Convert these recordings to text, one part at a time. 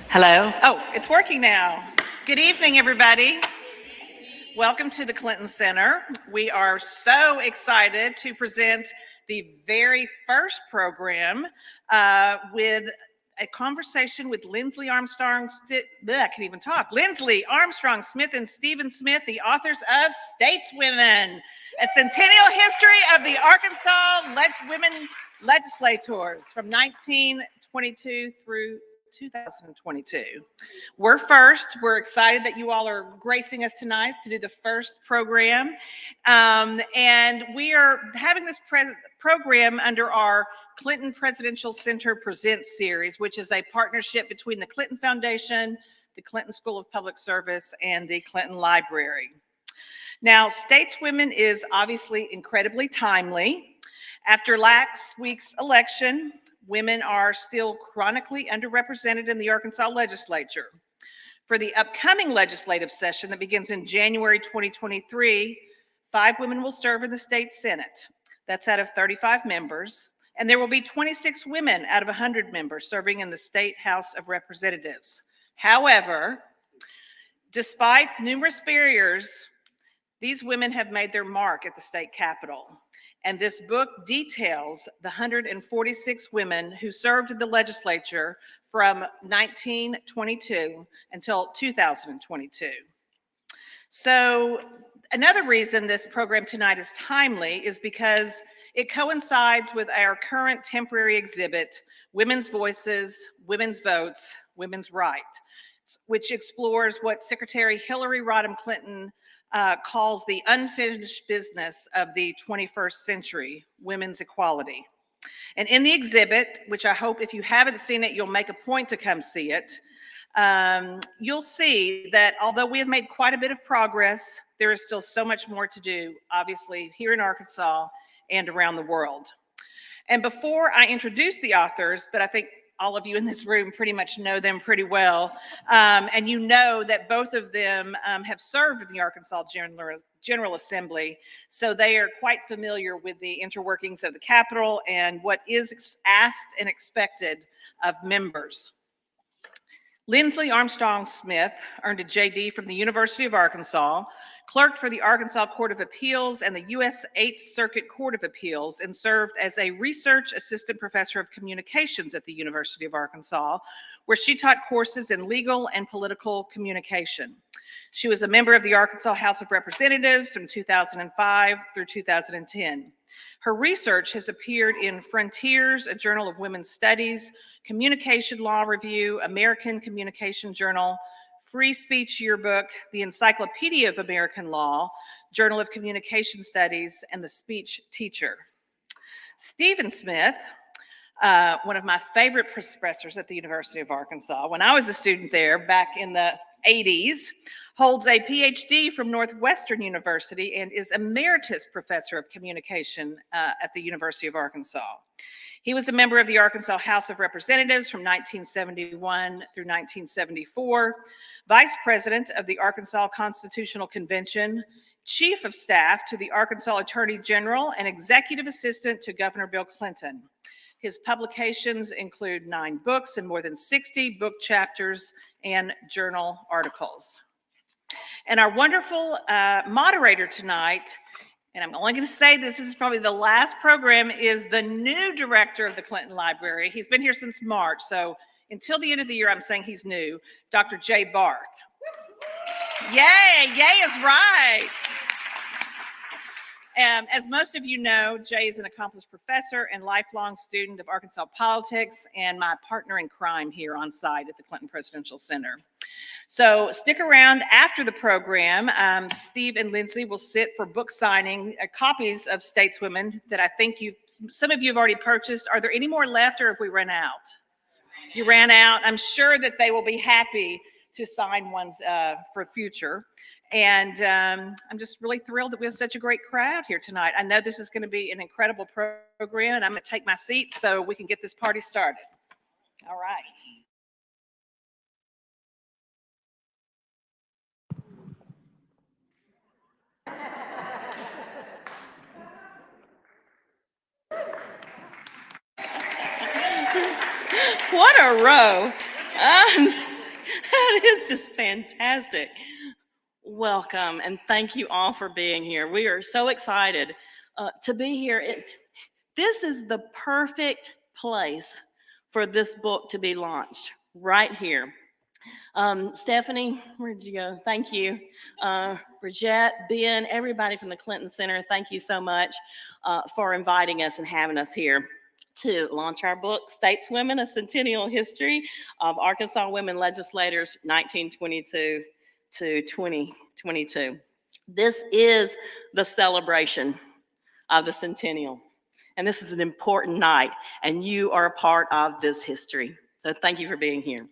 Hello? Oh, it's working now. Good evening, everybody. Welcome to the Clinton Center. We are so excited to present the very first program with a conversation with Lindsley Armstrong, I can't even talk, Lindsley Armstrong Smith and Stephen Smith, the authors of Stateswomen, a Centennial history of the Arkansas women legislators from 1922 through 2022. We're excited that you all are gracing us tonight to do the first program. And we are having this program under our Clinton Presidential Center Presents series, which is a partnership between the Clinton Foundation, the Clinton School of Public Service, and the Clinton Library. Now, Stateswomen is obviously incredibly timely. After last week's election, women are still chronically underrepresented in the Arkansas legislature. For the upcoming legislative session that begins in January 2023, 5 women will serve in the state Senate. That's out of 35 members. And there will be 26 women out of 100 members serving in the State House of Representatives. However, despite numerous barriers, these women have made their mark at the state capitol. And this book details the 146 women who served in the legislature from 1922 until 2022. So another reason this program tonight is timely is because it coincides with our current temporary exhibit, Women's Voices, Women's Votes, Women's Right, which explores what Secretary Hillary Rodham Clinton calls the unfinished business of the 21st century, women's equality. And in the exhibit, which I hope if you haven't seen it, you'll make a point to come see it, you'll see that although we have made quite a bit of progress, there is still so much more to do, obviously, here in Arkansas and around the world. And before I introduce the authors, but I think all of you in this room pretty much know them pretty well. And you know that both of them have served in the Arkansas General Assembly. So they are quite familiar with the interworkings of the Capitol and what is asked and expected of members. Lindsley Armstrong Smith earned a JD from the University of Arkansas, clerked for the Arkansas Court of Appeals and the U.S. 8th Circuit Court of Appeals, and served as a research assistant professor of communications at the University of Arkansas, where she taught courses in legal and political communication. She was a member of the Arkansas House of Representatives from 2005 through 2010. Her research has appeared in Frontiers, a journal of women's studies, Communication Law Review, American Communication Journal, Free Speech Yearbook, the Encyclopedia of American Law, Journal of Communication Studies, and the Speech Teacher. Stephen Smith, one of my favorite professors at the University of Arkansas, when I was a student there back in the 80s, holds a PhD from Northwestern University and is emeritus professor of communication at the University of Arkansas. He was a member of the Arkansas House of Representatives from 1971 through 1974, vice president of the Arkansas Constitutional Convention, chief of staff to the Arkansas Attorney General, and executive assistant to Governor Bill Clinton. His publications include 9 books and more than 60 book chapters and journal articles. And our wonderful moderator tonight, and I'm only going to say this is probably the last program, is the new director of the Clinton Library. He's been here since March, so until the end of the year, I'm saying he's new, Dr. Jay Barth. Yay, yay is right. As most of you know, Jay is an accomplished professor and lifelong student of Arkansas politics and my partner in crime here on site at the Clinton Presidential Center. So stick around after the program. Steve and Lindsley will sit for book signing, copies of Stateswomen that I think some of you have already purchased. Are there any more left, or have we run out? You ran out. I'm sure that they will be happy to sign ones for future. And I'm just really thrilled that we have such a great crowd here tonight. I know this is going to be an incredible program, and I'm going to take my seat so we can get this party started. All right. What a row. That is just fantastic. Welcome, and thank you all for being here. We are so excited to be here. This is the perfect place for this book to be launched, right here. Stephanie, where'd you go? Thank you. Bridget, Ben, everybody from the Clinton Center, thank you so much for inviting us and having us here to launch our book, Stateswomen, A Centennial History of Arkansas Women Legislators, 1922 to 2022. This is the celebration of the Centennial. And this is an important night, and you are a part of this history. So thank you for being here.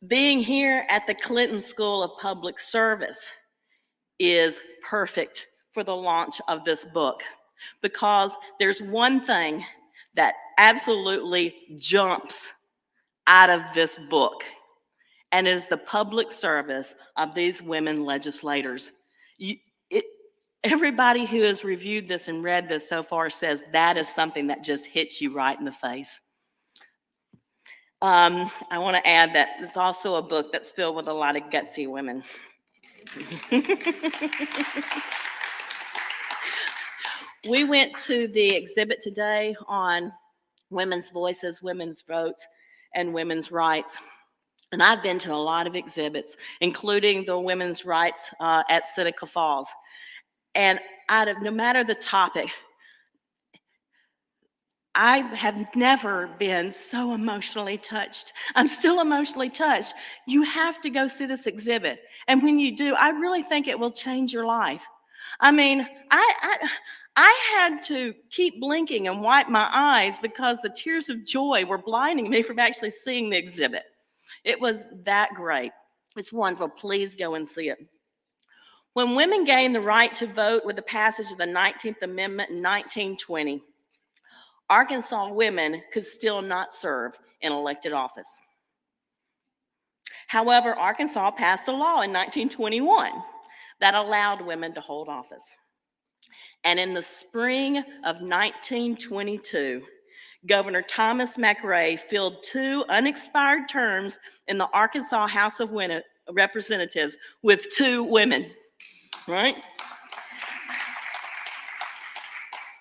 Being here at the Clinton School of Public Service is perfect for the launch of this book, because there's one thing that absolutely jumps out of this book, and is the public service of these women legislators. Everybody who has reviewed this and read this so far says that is something that just hits you right in the face. I want to add that it's also a book that's filled with a lot of gutsy women. We went to the exhibit today on women's voices, women's votes, and women's rights. And I've been to a lot of exhibits, including the women's rights at Seneca Falls. And no matter the topic, I have never been so emotionally touched. I'm still emotionally touched. You have to go see this exhibit. And when you do, I really think it will change your life. I mean, I had to keep blinking and wipe my eyes because the tears of joy were blinding me from actually seeing the exhibit. It was that great. It's wonderful. Please go and see it. When women gained the right to vote with the passage of the 19th Amendment in 1920, Arkansas women could still not serve in elected office. However, Arkansas passed a law in 1921 that allowed women to hold office. And in the spring of 1922, Governor Thomas McRae filled 2 unexpired terms in the Arkansas House of Representatives with 2 women, right?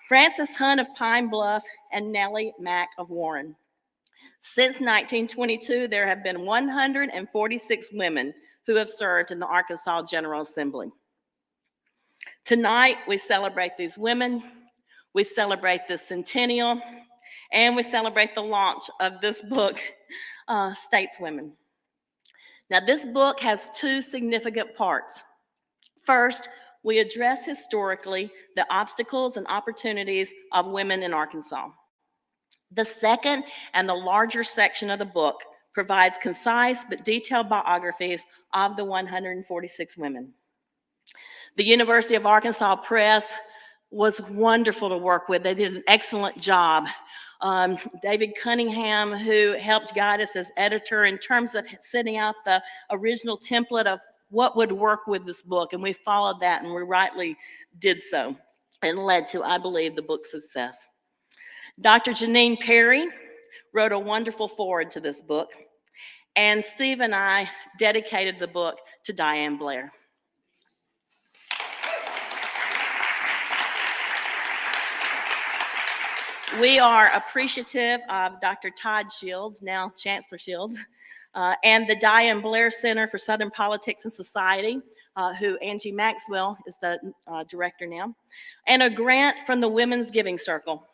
Frances Hunt of Pine Bluff and Nellie Mack of Warren. Since 1922, there have been 146 women who have served in the Arkansas General Assembly. Tonight, we celebrate these women, we celebrate the centennial, and we celebrate the launch of this book, Stateswomen. Now, this book has 2 significant parts. First, we address historically the obstacles and opportunities of women in Arkansas. The second and the larger section of the book provides concise but detailed biographies of the 146 women. The University of Arkansas Press was wonderful to work with. They did an excellent job. David Cunningham, who helped guide us as editor in terms of setting out the original template of what would work with this book, and we followed that, and we rightly did so, and led to, I believe, the book's success. Dr. Janine Perry wrote a wonderful foreword to this book, and Steve and I dedicated the book to Diane Blair. We are appreciative of Dr. Todd Shields, now Chancellor Shields, and the Diane Blair Center for Southern Politics and Society, who Angie Maxwell is the director now, and a grant from the Women's Giving Circle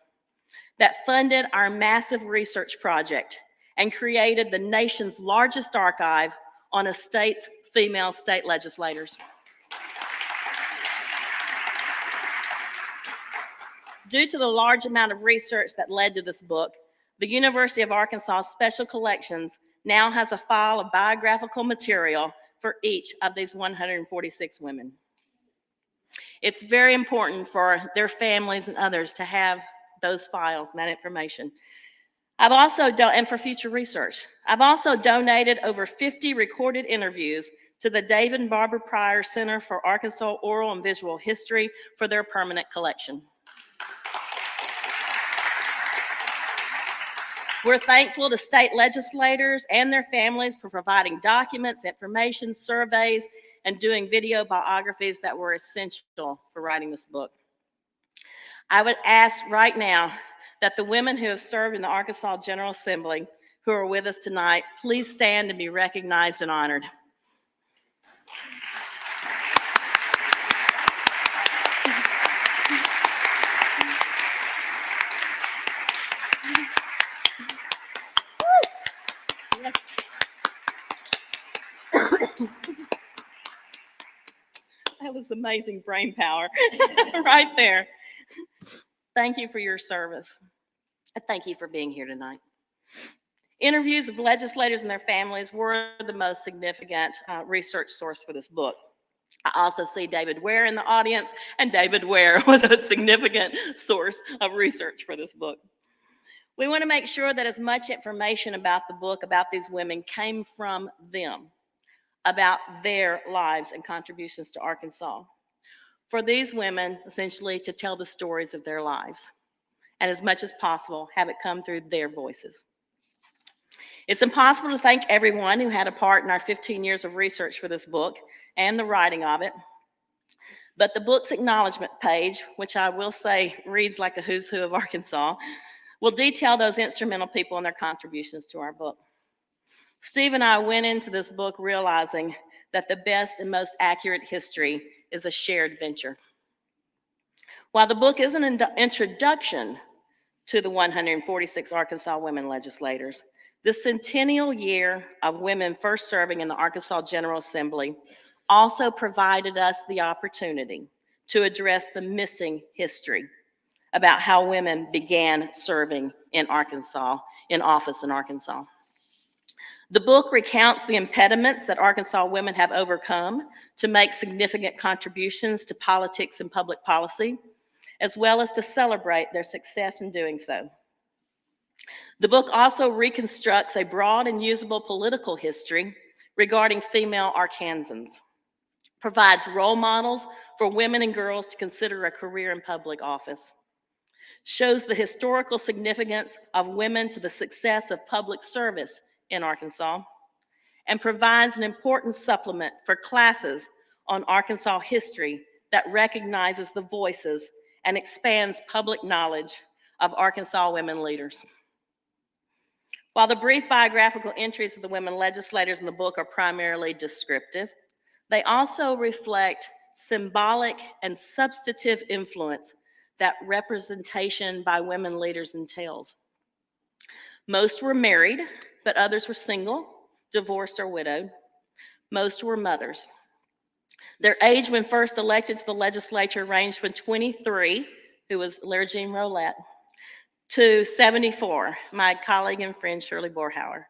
that funded our massive research project and created the nation's largest archive on a state's female state legislators. Due to the large amount of research that led to this book, the University of Arkansas Special Collections now has a file of biographical material for each of these 146 women. It's very important for their families and others to have those files and that information. And for future research. I've also donated over 50 recorded interviews to the David and Barbara Pryor Center for Arkansas Oral and Visual History for their permanent collection. We're thankful to state legislators and their families for providing documents, information, surveys, and doing video biographies that were essential for writing this book. I would ask right now that the women who have served in the Arkansas General Assembly who are with us tonight, please stand and be recognized and honored. That was amazing brain power right there. Thank you for your service. And thank you for being here tonight. Interviews of legislators and their families were the most significant research source for this book. I also see David Ware in the audience, and David Ware was a significant source of research for this book. We want to make sure that as much information about the book, about these women, came from them, about their lives and contributions to Arkansas. For these women, essentially, to tell the stories of their lives, and as much as possible, have it come through their voices. It's impossible to thank everyone who had a part in our 15 years of research for this book and the writing of it. But the book's acknowledgement page, which I will say reads like a who's who of Arkansas, will detail those instrumental people and their contributions to our book. Steve and I went into this book realizing that the best and most accurate history is a shared venture. While the book is an introduction to the 146 Arkansas women legislators, the centennial year of women first serving in the Arkansas General Assembly also provided us the opportunity to address the missing history about how women began serving in Arkansas, in office in Arkansas. The book recounts the impediments that Arkansas women have overcome to make significant contributions to politics and public policy, as well as to celebrate their success in doing so. The book also reconstructs a broad and usable political history regarding female Arkansans, provides role models for women and girls to consider a career in public office, shows the historical significance of women to the success of public service in Arkansas, and provides an important supplement for classes on Arkansas history that recognizes the voices and expands public knowledge of Arkansas women leaders. While the brief biographical entries of the women legislators in the book are primarily descriptive, they also reflect symbolic and substantive influence that representation by women leaders entails. Most were married, but others were single, divorced, or widowed. Most were mothers. Their age when first elected to the legislature ranged from 23, who was Lauragine Rolette, to 74, my colleague and friend Shirley Borhauer.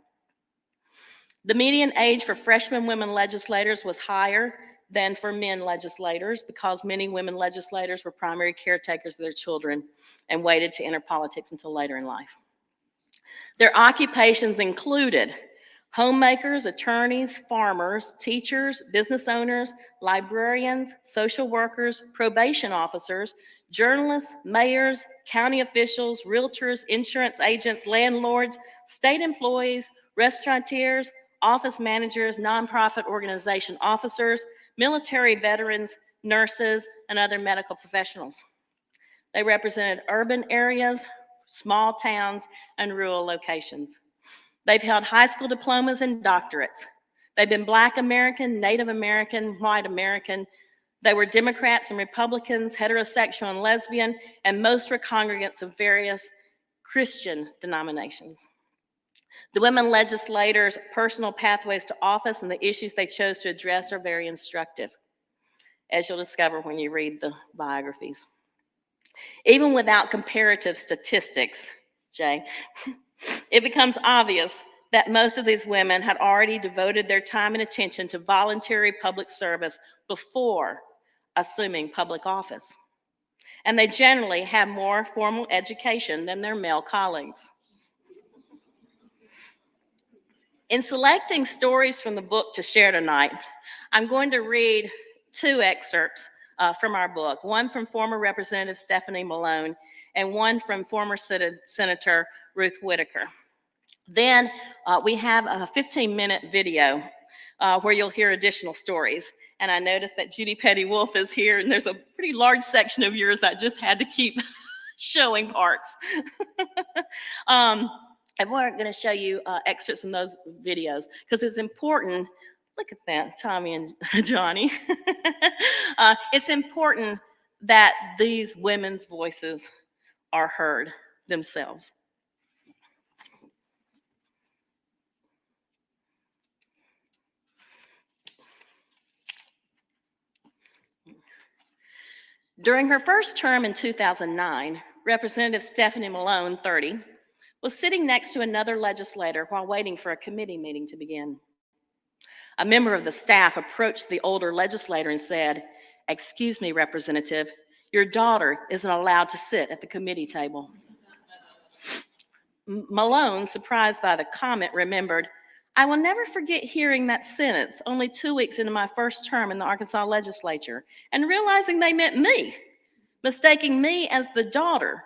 The median age for freshman women legislators was higher than for men legislators because many women legislators were primary caretakers of their children and waited to enter politics until later in life. Their occupations included homemakers, attorneys, farmers, teachers, business owners, librarians, social workers, probation officers, journalists, mayors, county officials, realtors, insurance agents, landlords, state employees, restaurateurs, office managers, nonprofit organization officers, military veterans, nurses, and other medical professionals. They represented urban areas, small towns, and rural locations. They've held high school diplomas and doctorates. They've been Black American, Native American, white American. They were Democrats and Republicans, heterosexual and lesbian, and most were congregants of various Christian denominations. The women legislators' personal pathways to office and the issues they chose to address are very instructive, as you'll discover when you read the biographies. Even without comparative statistics, Jay, it becomes obvious that most of these women had already devoted their time and attention to voluntary public service before assuming public office. And they generally have more formal education than their male colleagues. In selecting stories from the book to share tonight, I'm going to read two excerpts from our book, one from former Representative Stephanie Malone and one from former Senator Ruth Whitaker. Then we have a 15-minute video where you'll hear additional stories. And I noticed that Judy Petty Wolf is here, and there's a pretty large section of yours that just had to keep showing parts. And we're going to show you excerpts from those videos because it's important. Look at that, Tommy and Johnny. It's important that these women's voices are heard themselves. During her first term in 2009, Representative Stephanie Malone, 30, was sitting next to another legislator while waiting for a committee meeting to begin. A member of the staff approached the older legislator and said, "Excuse me, Representative, your daughter isn't allowed to sit at the committee table." Malone, surprised by the comment, remembered, "I will never forget hearing that sentence only 2 weeks into my first term in the Arkansas legislature and realizing they meant me, mistaking me as the daughter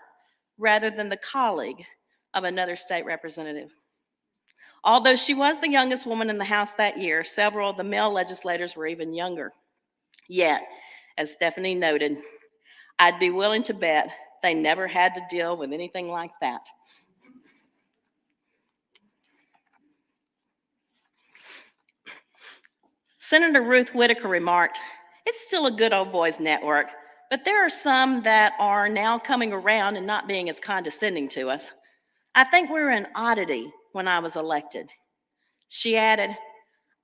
rather than the colleague of another state representative." Although she was the youngest woman in the House that year, several of the male legislators were even younger. Yet, as Stephanie noted, I'd be willing to bet they never had to deal with anything like that. Senator Ruth Whitaker remarked, "It's still a good old boys network, but there are some that are now coming around and not being as condescending to us. I think we were an oddity when I was elected." She added,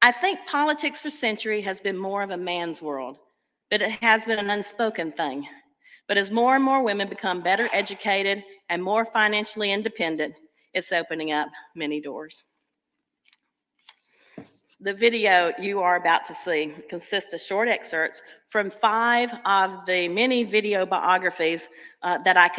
"I think politics for centuries has been more of a man's world, but it has been an unspoken thing. But as more and more women become better educated and more financially independent, it's opening up many doors." The video you are about to see consists of short excerpts from 5 of the many video biographies that I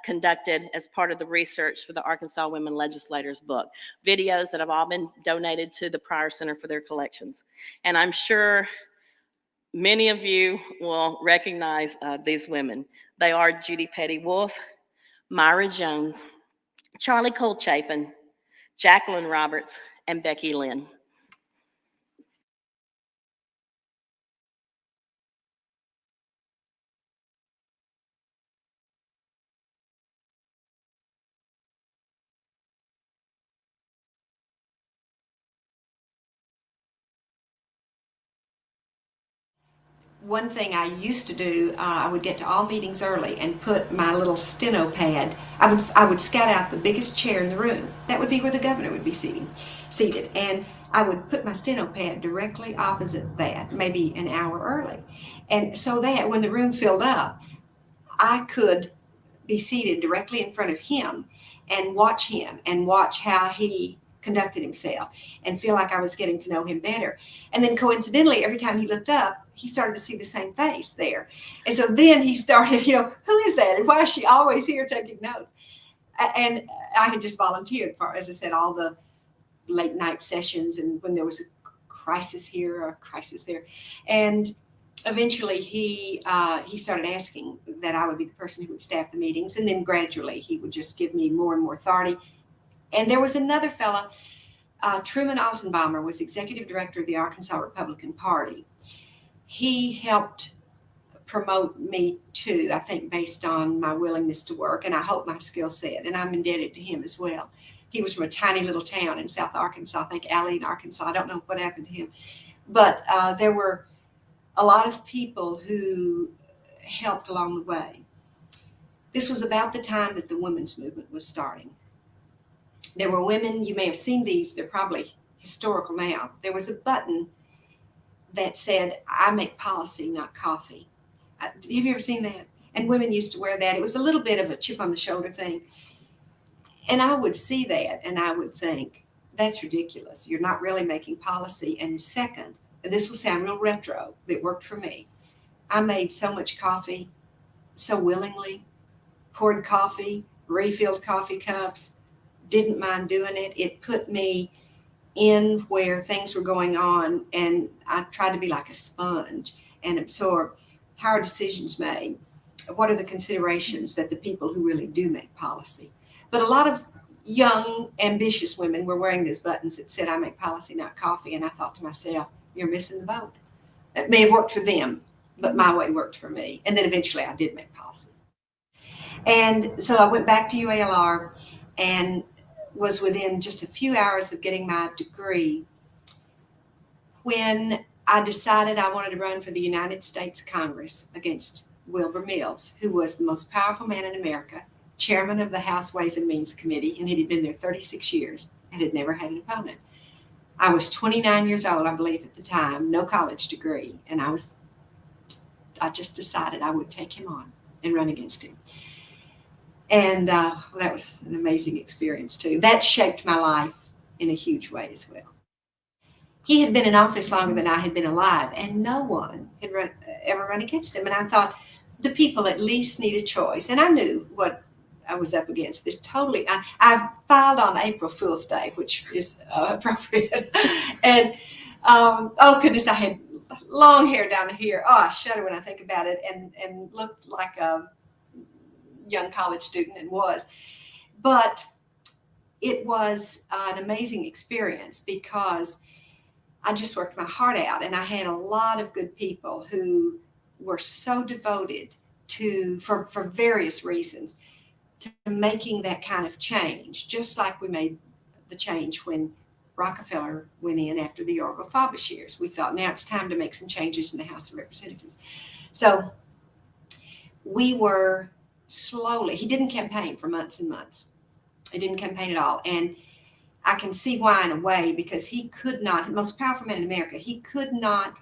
conducted as part of the research for the Arkansas Women Legislators book. Videos that have all been donated to the Pryor Center for their collections. And I'm sure many of you will recognize these women. They are Judy Petty Wolf, Myra Jones, Charlie Colchafin, Jacqueline Roberts, and Becky Lynn. One thing I used to do, I would get to all meetings early and put my little steno pad. I would scout out the biggest chair in the room. That would be where the governor would be seated, and I would put my steno pad directly opposite that, maybe an hour early, and so that when the room filled up, I could be seated directly in front of him and watch how he conducted himself and feel like I was getting to know him better. And then coincidentally, every time he looked up, he started to see the same face there. And so then he started, who is that? And why is she always here taking notes? And I had just volunteered for, as I said, all the late night sessions and when there was a crisis here or a crisis there. And eventually he started asking that I would be the person who would staff the meetings, and then gradually he would just give me more and more authority. And there was another fellow, Truman Altenbaumer, was executive director of the Arkansas Republican Party. He helped promote me too, I think, based on my willingness to work, and I hope my skill set, and I'm indebted to him as well. He was from a tiny little town in South Arkansas, I think Alene, Arkansas. I don't know what happened to him, but there were a lot of people who helped along the way. This was about the time that the women's movement was starting. There were women, you may have seen these, they're probably historical now. There was a button that said, "I make policy, not coffee." Have you ever seen that? And women used to wear that. It was a little bit of a chip on the shoulder thing. And I would see that and I would think, that's ridiculous. You're not really making policy. And second, and this will sound real retro, but it worked for me. I made so much coffee so willingly, poured coffee, refilled coffee cups, didn't mind doing it. It put me in where things were going on, and I tried to be like a sponge and absorb how are decisions made, what are the considerations that the people who really do make policy. But a lot of young, ambitious women were wearing those buttons that said, "I make policy, not coffee." And I thought to myself, you're missing the boat. It may have worked for them, but my way worked for me. And then eventually I did make policy. And so I went back to UALR and was within just a few hours of getting my degree when I decided I wanted to run for the United States Congress against Wilbur Mills, who was the most powerful man in America, chairman of the House Ways and Means Committee, and he had been there 36 years and had never had an opponent. I was 29 years old, I believe, at the time, no college degree, and I just decided I would take him on and run against him. And that was an amazing experience, too. That shaped my life in a huge way as well. He had been in office longer than I had been alive, and no one had ever run against him. And I thought, the people at least need a choice. And I knew what I was up against. This totally, I filed on April Fool's Day, which is appropriate. And oh goodness, I had long hair down here. Oh, I shudder when I think about it, and looked like a young college student, and was. But it was an amazing experience because I just worked my heart out, and I had a lot of good people who were so devoted to, for various reasons, to making that kind of change, just like we made the change when Rockefeller went in after the Orwell-Faubus years. We thought, now it's time to make some changes in the House of Representatives. So we were slowly, he didn't campaign for months and months. He didn't campaign at all. And I can see why in a way, because he could not, the most powerful man in America, he could not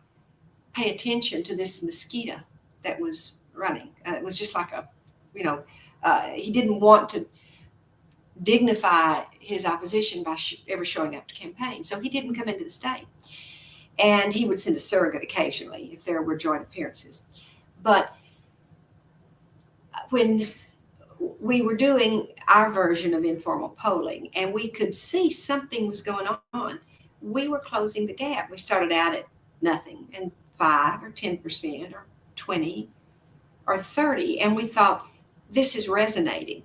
pay attention to this mosquito that was running. It was just like he didn't want to dignify his opposition by ever showing up to campaign. So he didn't come into the state. And he would send a surrogate occasionally if there were joint appearances. But when we were doing our version of informal polling and we could see something was going on, we were closing the gap. We started out at nothing, and 5 or 10% or 20 or 30. And we thought, this is resonating.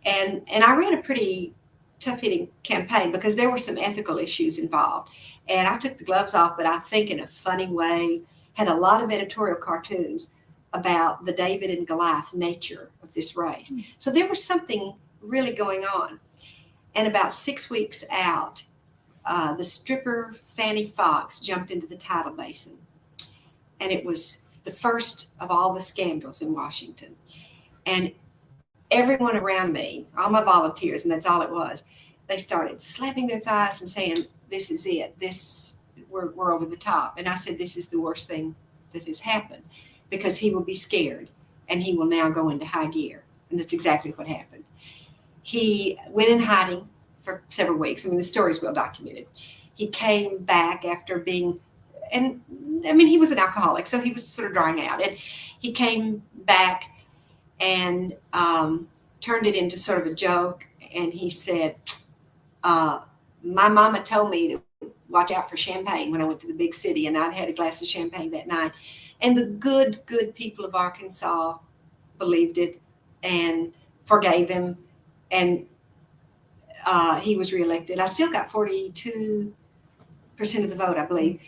And I ran a pretty tough-hitting campaign because there were some ethical issues involved. And I took the gloves off, but I think in a funny way, had a lot of editorial cartoons about the David and Goliath nature of this race. So there was something really going on. And about 6 weeks out, the stripper Fannie Fox jumped into the tidal basin. And it was the first of all the scandals in Washington. And everyone around me, all my volunteers, and that's all it was, they started slapping their thighs and saying, this is it. We're over the top. And I said, this is the worst thing that has happened, because he will be scared and he will now go into high gear. And that's exactly what happened. He went in hiding for several weeks. I mean, the story's well documented. He came back after being, and I mean, he was an alcoholic, so he was sort of drying out. And he came back and turned it into sort of a joke. And he said, my mama told me to watch out for champagne when I went to the big city, and I'd had a glass of champagne that night. And the good people of Arkansas believed it and forgave him. And he was reelected. I still got 42% of the vote, I believe.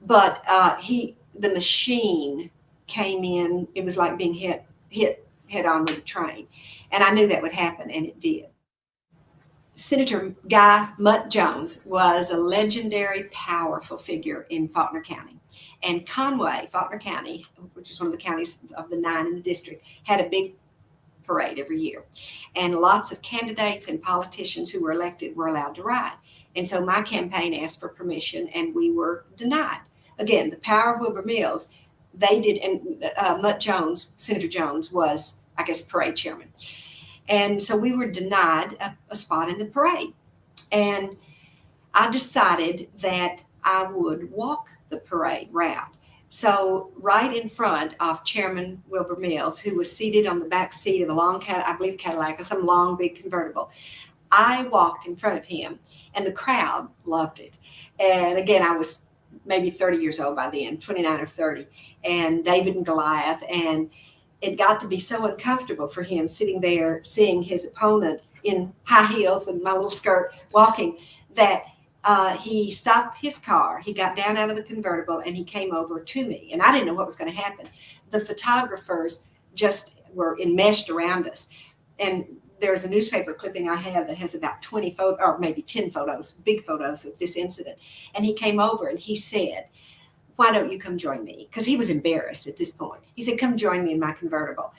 But the machine came in. It was like being hit head on with a train. And I knew that would happen, and it did. Senator Guy Mutt Jones was a legendary, powerful figure in Faulkner County. And Conway, Faulkner County, which is one of the counties of the 9 in the district, had a big parade every year. And lots of candidates and politicians who were elected were allowed to ride. And so my campaign asked for permission, and we were denied. Again, the power of Wilbur Mills, they did, and Mutt Jones, Senator Jones, was, I guess, parade chairman. And so we were denied a spot in the parade. And I decided that I would walk the parade route. So right in front of Chairman Wilbur Mills, who was seated on the back seat of a long, I believe Cadillac, or some long, big convertible, I walked in front of him, and the crowd loved it. And again, I was maybe 30 years old by then, 29 or 30, and David and Goliath. And it got to be so uncomfortable for him sitting there seeing his opponent in high heels and my little skirt walking, that he stopped his car. He got down out of the convertible and he came over to me. And I didn't know what was going to happen. The photographers just were enmeshed around us. And there's a newspaper clipping I have that has about 20 photos, or maybe 10 photos, big photos of this incident. And he came over and he said, "Why don't you come join me?" Because he was embarrassed at this point. He said, "Come join me in my convertible."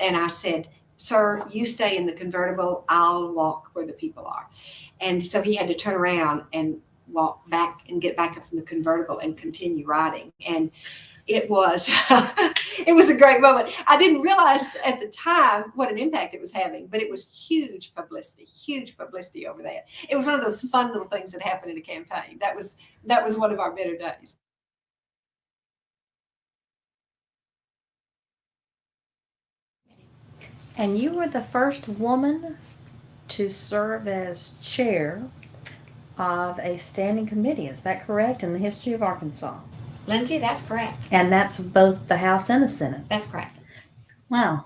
And I said, "Sir, you stay in the convertible. I'll walk where the people are." And so he had to turn around and walk back and get back up in the convertible and continue riding. And it was it was a great moment. I didn't realize at the time what an impact it was having, but it was huge publicity over that. It was one of those fun little things that happened in a campaign. That was one of our better days. And you were the first woman to serve as chair of a standing committee. Is that correct? In the history of Arkansas? Lindsay, that's correct. And that's both the House and the Senate. That's correct. Wow.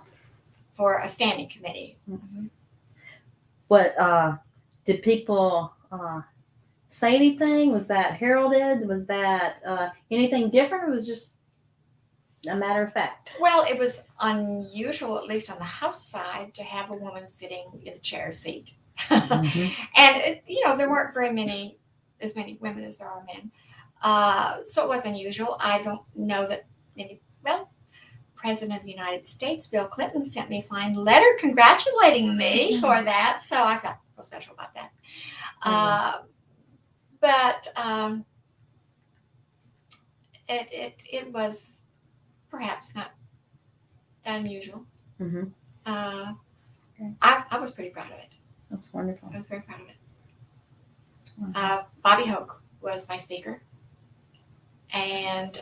For a standing committee. Mm-hmm. What did people say anything? Was that heralded? Was that anything different? Or was it just a matter of fact? Well, it was unusual, at least on the House side, to have a woman sitting in the chair seat. Mm-hmm. And there weren't as many women as there are men. So it was unusual. I don't know that President of the United States, Bill Clinton, sent me a fine letter congratulating me for that. So I felt real special about that. But it was perhaps not that unusual. Mm-hmm. I was pretty proud of it. That's wonderful. I was very proud of it. Bobby Hoke was my speaker and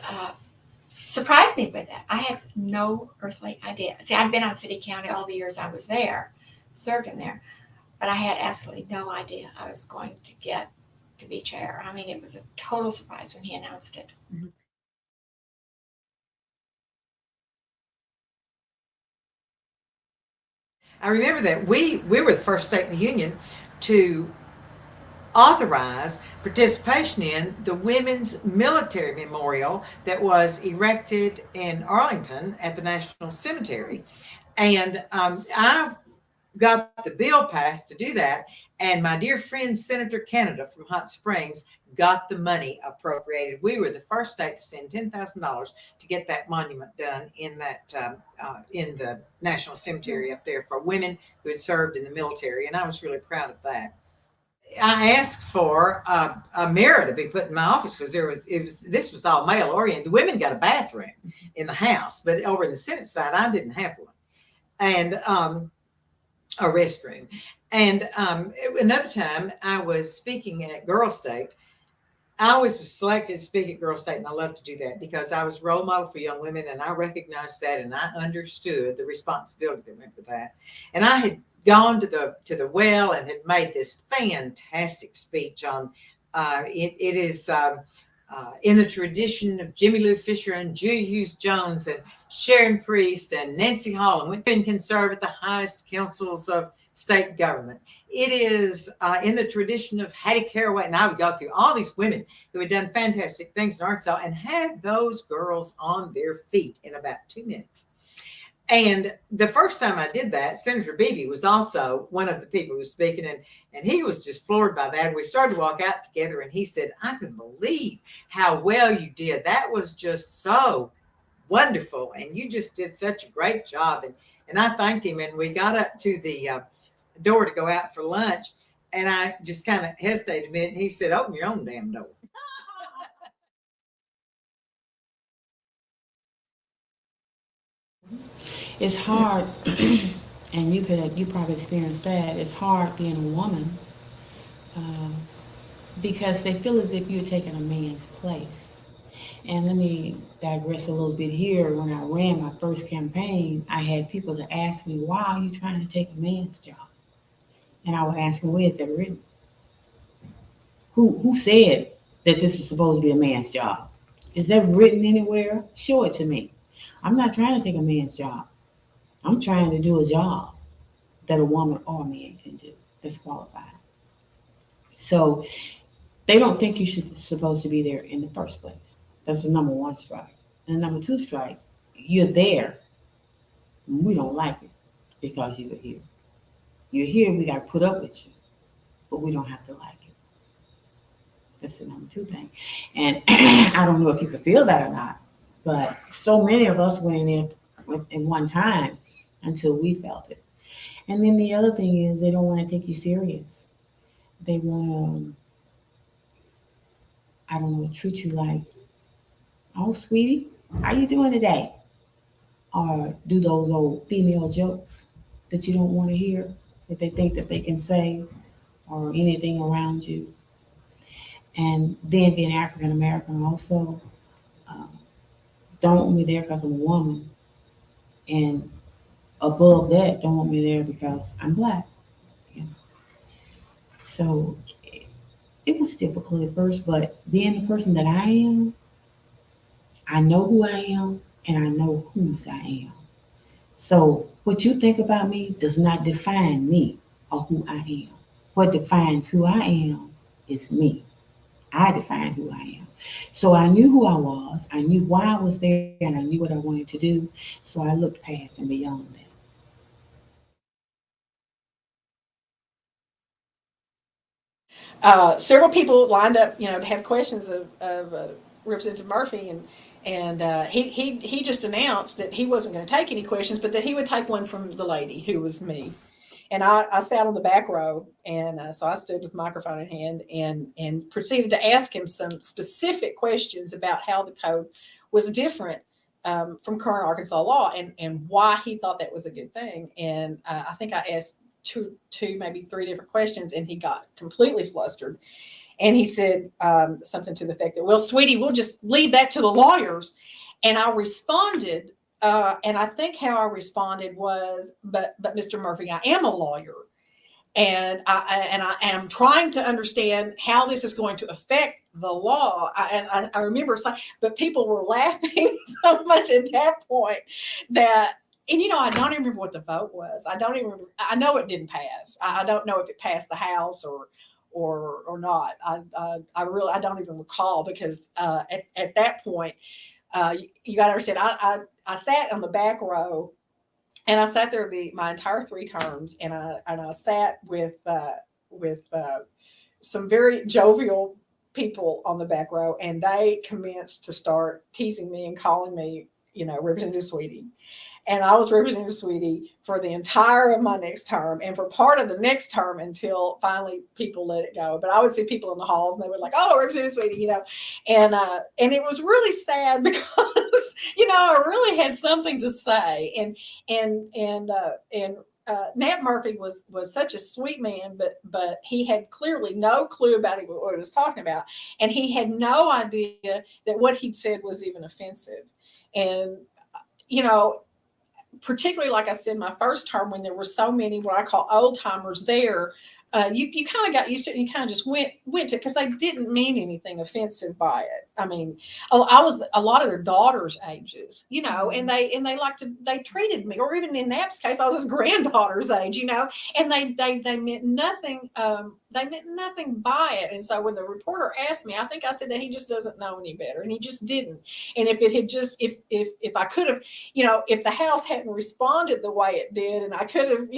surprised me with that. I had no earthly idea. See, I'd been on city county all the years I was there, served in there, but I had absolutely no idea I was going to get to be chair. I mean, it was a total surprise when he announced it. Mm-hmm. I remember that we were the first state in the union to authorize participation in the Women's Military Memorial that was erected in Arlington at the National Cemetery. And I got the bill passed to do that. And my dear friend, Senator Canada from Hot Springs, got the money appropriated. We were the first state to send $10,000 to get that monument done in that in the National Cemetery up there for women who had served in the military. And I was really proud of that. I asked for a mirror to be put in my office because this was all male oriented. The women got a bathroom in the House, but over in the Senate side, I didn't have one, and a restroom. And another time, I was speaking at Girl State. I was selected to speak at Girl State, and I love to do that because I was a role model for young women, and I recognized that, and I understood the responsibility that went with that. And I had gone to the well and had made this fantastic speech on it is in the tradition of Jimmy Lou Fisher and Julia Hughes Jones and Sharon Priest and Nancy Hall, and women can serve at the highest councils of state government. It is in the tradition of Hattie Caraway, and I would go through all these women who had done fantastic things in Arkansas and have those girls on their feet in about 2 minutes. And the first time I did that, Senator Beebe was also one of the people who was speaking, and he was just floored by that. And we started to walk out together, and he said, "I couldn't believe how well you did. That was just so wonderful, and you just did such a great job." And I thanked him, and we got up to the door to go out for lunch, and I just kind of hesitated a minute, and he said, "Open your own damn door." It's hard, and you probably experienced that. It's hard being a woman because they feel as if you're taking a man's place. And let me digress a little bit here. When I ran my first campaign, I had people to ask me, "Why are you trying to take a man's job?" And I would ask them, "Where is that written? Who said that this is supposed to be a man's job? Is that written anywhere? Show it to me. I'm not trying to take a man's job. I'm trying to do a job that a woman or a man can do." that's qualified. So they don't think you should supposed to be there in the first place. That's the number one strike. And the number two strike, you're there. We don't like it because you're here. You're here, we got to put up with you, but we don't have to like it. That's the number two thing. And I don't know if you can feel that or not, but so many of us went in there at one time until we felt it. And then the other thing is they don't want to take you serious. They want to, I don't know, treat you like, oh, sweetie, how you doing today? Or do those old female jokes that you don't want to hear, that they think that they can say, or anything around you. And then being African American also, don't want me there because I'm a woman. And above that, don't want me there because I'm black. You know? So it was difficult at first, but being the person that I am, I know who I am and I know whose I am. So what you think about me does not define me or who I am. What defines who I am is me. I define who I am. So I knew who I was, I knew why I was there, and I knew what I wanted to do. So I looked past and beyond that. Several people lined up, to have questions of Representative Murphy, and he just announced that he wasn't going to take any questions, but that he would take one from the lady who was me. And I sat on the back row, and so I stood with the microphone in hand and proceeded to ask him some specific questions about how the code was different from current Arkansas law, and why he thought that was a good thing. And I think I asked two, maybe three different questions, and he got completely flustered. And he said something to the effect that, well, sweetie, we'll just leave that to the lawyers. And I responded, and I think how I responded was, but Mr. Murphy, I am a lawyer. And I am trying to understand how this is going to affect the law. I remember saying, but people were laughing so much at that point that, and I don't even remember what the vote was. I don't even remember. I know it didn't pass. I don't know if it passed the House or not. I really, I don't even recall, because at that point, you got to understand, I sat on the back row, and I sat there my entire 3 terms, and I sat with some very jovial people on the back row, and they commenced to start teasing me and calling me, Representative Sweetie. And I was Representative Sweetie for the entire of my next term, and for part of the next term, until finally people let it go. But I would see people in the halls, and they were like, "Oh, Representative Sweetie," and it was really sad because I really had something to say, and Nat Murphy was such a sweet man, but he had clearly no clue about what he was talking about, and he had no idea that what he'd said was even offensive. And particularly, like I said, my first term, when there were so many what I call old timers there, you kind of got used to it, and you kind of just went to it, because they didn't mean anything offensive by it. I mean, I was a lot of their daughters' ages, and they treated me, or even in Nap's case, I was his granddaughter's age, and they meant nothing. They meant nothing by it. And so when the reporter asked me, I think I said that he just doesn't know any better, and he just didn't. And if it had just, if I could have, if the House hadn't responded the way it did, and I could have,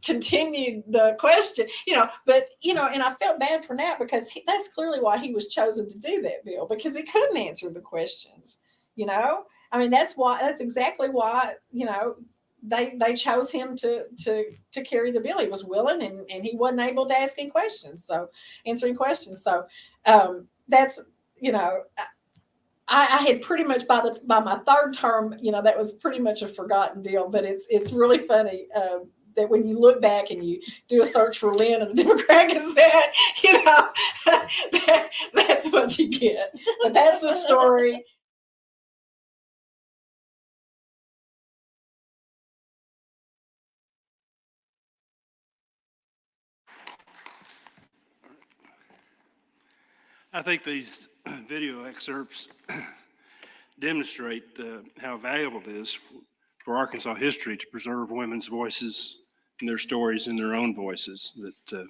continued the question, but, and I felt bad for Nat, because that's clearly why he was chosen to do that bill, because he couldn't answer the questions, I mean, that's exactly why, they chose him to carry the bill. He was willing, and he wasn't able to answering questions. So that's, I had pretty much by my 3rd term, that was pretty much a forgotten deal. But it's really funny that when you look back and you do a search for Lynn in the Democrat Gazette, that's what you get. But that's the story. I think these video excerpts demonstrate how valuable it is for Arkansas history to preserve women's voices their stories in their own voices, that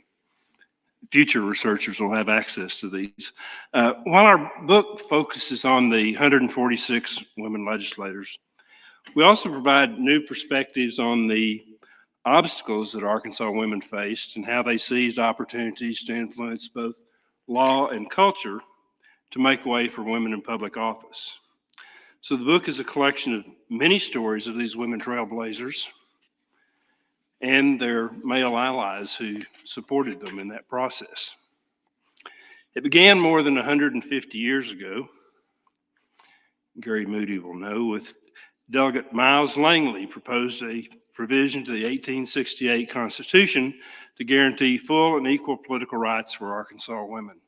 future researchers will have access to these. While our book focuses on the 146 women legislators, we also provide new perspectives on the obstacles that Arkansas women faced and how they seized opportunities to influence both law and culture to make way for women in public office. So the book is a collection of many stories of these women trailblazers and their male allies who supported them in that process. It began more than 150 years ago, Gary Moody will know, with Delegate Miles Langley proposed a provision to the 1868 Constitution to guarantee full and equal political rights for Arkansas women.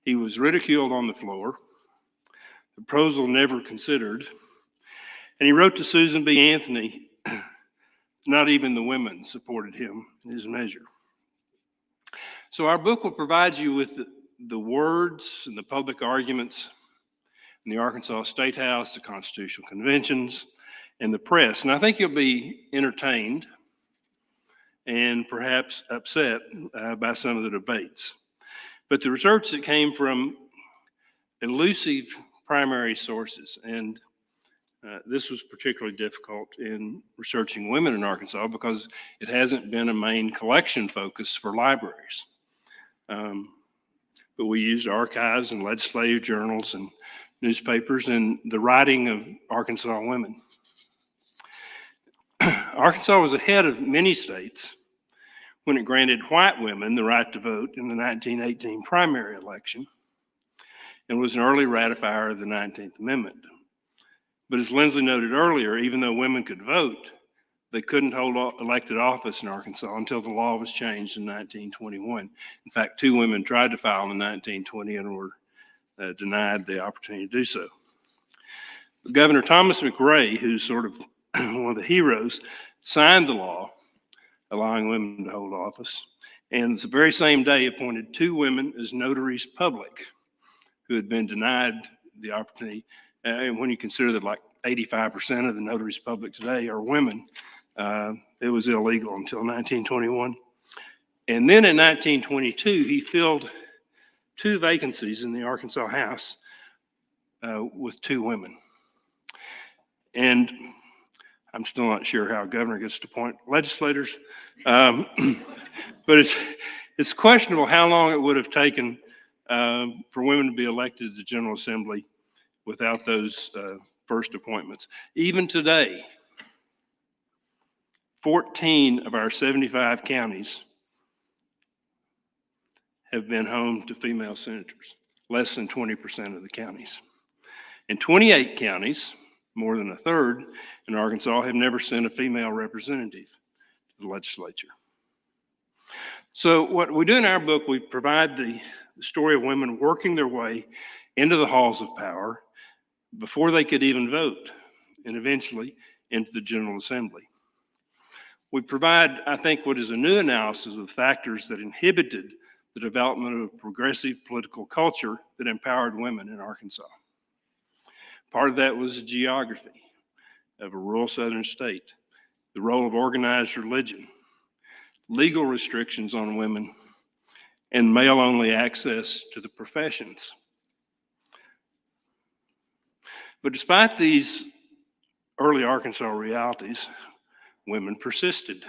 He was ridiculed on the floor, the proposal never considered, and he wrote to Susan B. Anthony, not even the women supported him in his measure. So our book will provide you with the words and the public arguments in the Arkansas State House, the constitutional conventions, and the press. And I think you'll be entertained and perhaps upset by some of the debates. But the research that came from elusive primary sources, and this was particularly difficult in researching women in Arkansas because it hasn't been a main collection focus for libraries. But we used archives and legislative journals and newspapers and the writing of Arkansas women. Arkansas was ahead of many states when it granted white women the right to vote in the 1918 primary election and was an early ratifier of the 19th Amendment. But as Lindsley noted earlier, even though women could vote, they couldn't hold elected office in Arkansas until the law was changed in 1921. In fact, 2 women tried to file in 1920 and were denied the opportunity to do so. But Governor Thomas McRae, who's sort of one of the heroes, signed the law allowing women to hold office, and the very same day appointed 2 women as notaries public who had been denied the opportunity. And when you consider that like 85% of the notaries public today are women, it was illegal until 1921. And then in 1922, he filled 2 vacancies in the Arkansas House with 2 women. And I'm still not sure how a governor gets to appoint legislators, but it's questionable how long it would have taken for women to be elected to the General Assembly without those first appointments. Even today, 14 of our 75 counties have been home to female senators, less than 20% of the counties. And 28 counties, more than a third in Arkansas, have never sent a female representative to the legislature. So what we do in our book, we provide the story of women working their way into the halls of power before they could even vote, and eventually into the General Assembly. We provide, I think, what is a new analysis of the factors that inhibited the development of a progressive political culture that empowered women in Arkansas. Part of that was the geography of a rural southern state, the role of organized religion, legal restrictions on women, and male-only access to the professions. But despite these early Arkansas realities, women persisted.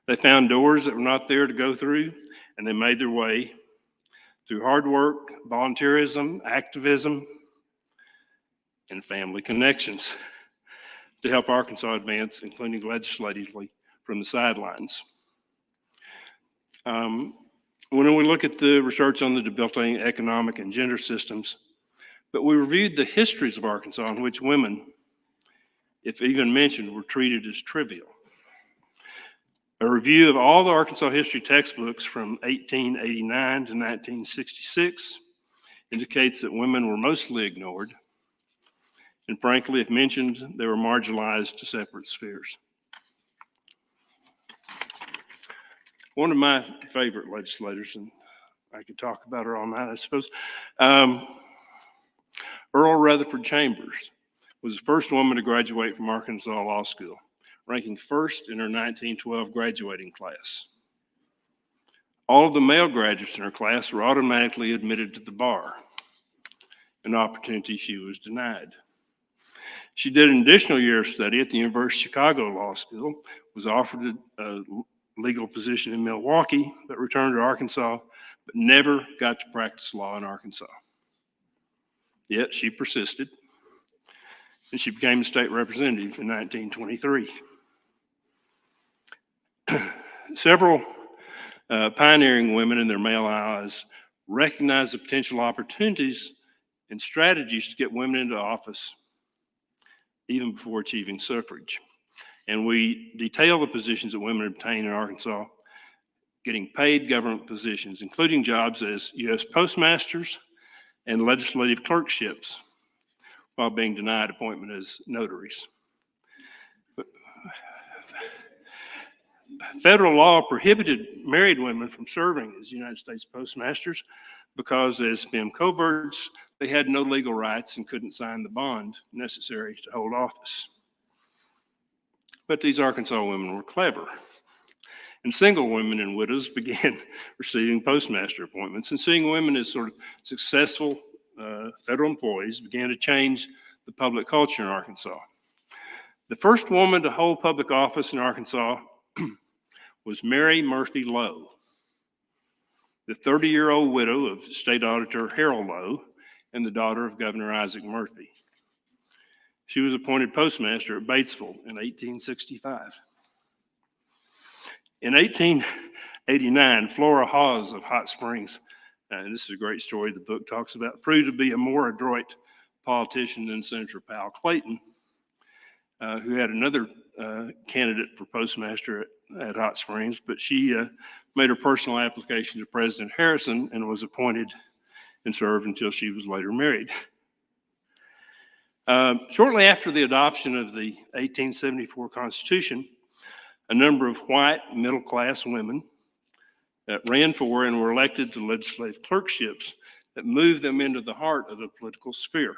They found doors that were not there to go through, and they made their way through hard work, volunteerism, activism, and family connections to help Arkansas advance, including legislatively from the sidelines. When we look at the research on the debilitating economic and gender systems, but we reviewed the histories of Arkansas in which women, if even mentioned, were treated as trivial. A review of all the Arkansas history textbooks from 1889 to 1966 indicates that women were mostly ignored, and frankly, if mentioned, they were marginalized to separate spheres. One of my favorite legislators, and I could talk about her all night, I suppose, Earl Rutherford Chambers was the first woman to graduate from Arkansas Law School. ranking first in her 1912 graduating class. All of the male graduates in her class were automatically admitted to the bar, an opportunity she was denied. She did an additional year of study at the University of Chicago Law School, was offered a legal position in Milwaukee, but returned to Arkansas, but never got to practice law in Arkansas. Yet she persisted, and she became a state representative in 1923. Several pioneering women and their male allies recognized the potential opportunities and strategies to get women into office even before achieving suffrage. And we detail the positions that women obtained in Arkansas, getting paid government positions, including jobs as U.S. postmasters and legislative clerkships, while being denied appointment as notaries. Federal law prohibited married women from serving as United States postmasters because, as femme coverts, they had no legal rights and couldn't sign the bond necessary to hold office. But these Arkansas women were clever, and single women and widows began receiving postmaster appointments, and seeing women as sort of successful federal employees began to change the public culture in Arkansas. The first woman to hold public office in Arkansas was Mary Murphy Lowe, the 30-year-old widow of State Auditor Harold Lowe and the daughter of Governor Isaac Murphy. She was appointed postmaster at Batesville in 1865. In 1889, Flora Hawes of Hot Springs, and this is a great story the book talks about, proved to be a more adroit politician than Senator Powell Clayton, who had another candidate for postmaster at Hot Springs, but she made her personal application to President Harrison and was appointed and served until she was later married. Shortly after the adoption of the 1874 Constitution, a number of white middle-class women ran for and were elected to legislative clerkships that moved them into the heart of the political sphere.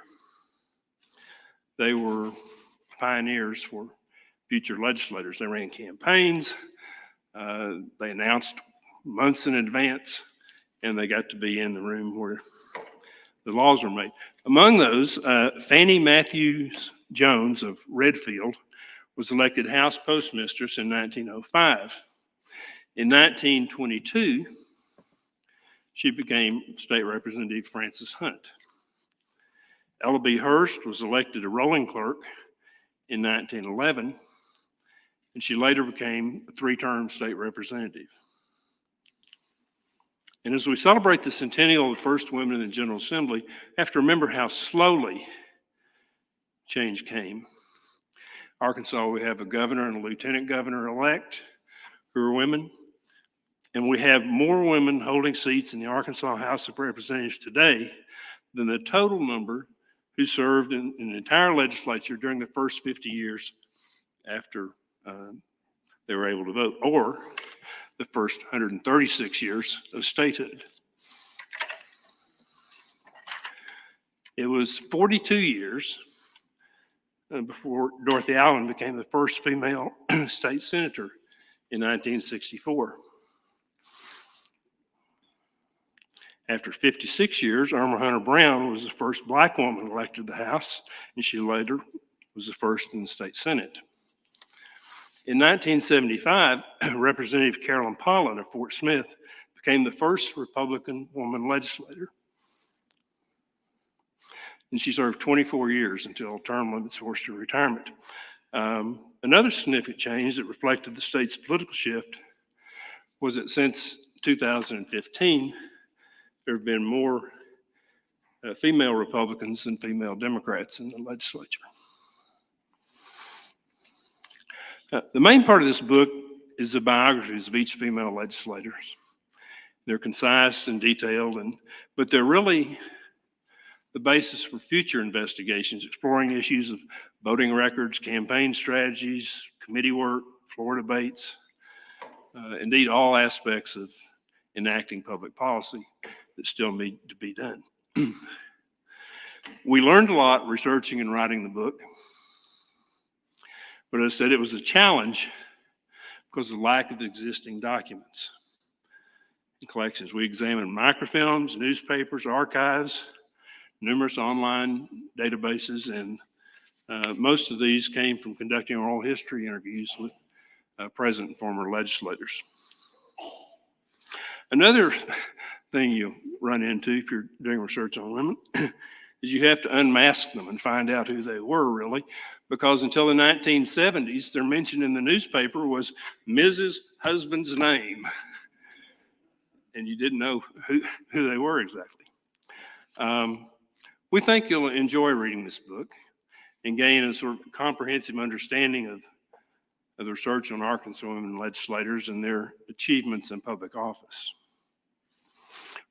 They were pioneers for future legislators. They ran campaigns, they announced months in advance, and they got to be in the room where the laws were made. Among those, Fannie Matthews Jones of Redfield was elected House Postmistress in 1905. In 1922, she became State Representative Frances Hunt. Ella B. Hurst was elected a rolling clerk in 1911, and she later became a three-term state representative. And as we celebrate the centennial of the first women in the General Assembly, we have to remember how slowly change came. Arkansas, we have a governor and a lieutenant governor-elect who are women, and we have more women holding seats in the Arkansas House of Representatives today than the total number who served in the entire legislature during the first 50 years after they were able to vote, or the first 136 years of statehood. It was 42 years before Dorothy Allen became the first female state senator in 1964. After 56 years, Irma Hunter Brown was the first black woman elected to the House, and she later was the first in the state Senate. In 1975, Representative Carolyn Pollen of Fort Smith became the first Republican woman legislator, and she served 24 years until term limits forced her retirement. Another significant change that reflected the state's political shift was that since 2015, there have been more female Republicans than female Democrats in the legislature. The main part of this book is the biographies of each female legislators. They're concise and detailed, but they're really the basis for future investigations, exploring issues of voting records, campaign strategies, committee work, floor debates, indeed all aspects of enacting public policy that still need to be done. We learned a lot researching and writing the book, But I said it was a challenge because of the lack of existing documents and collections. We examined microfilms, newspapers, archives, numerous online databases, and most of these came from conducting oral history interviews with present and former legislators. Another thing you run into if you're doing research on women is you have to unmask them and find out who they were really, because until the 1970s, their mention in the newspaper was Mrs. Husband's name, and you didn't know who they were exactly. We think you'll enjoy reading this book and gain a sort of comprehensive understanding of the research on Arkansas women legislators and their achievements in public office.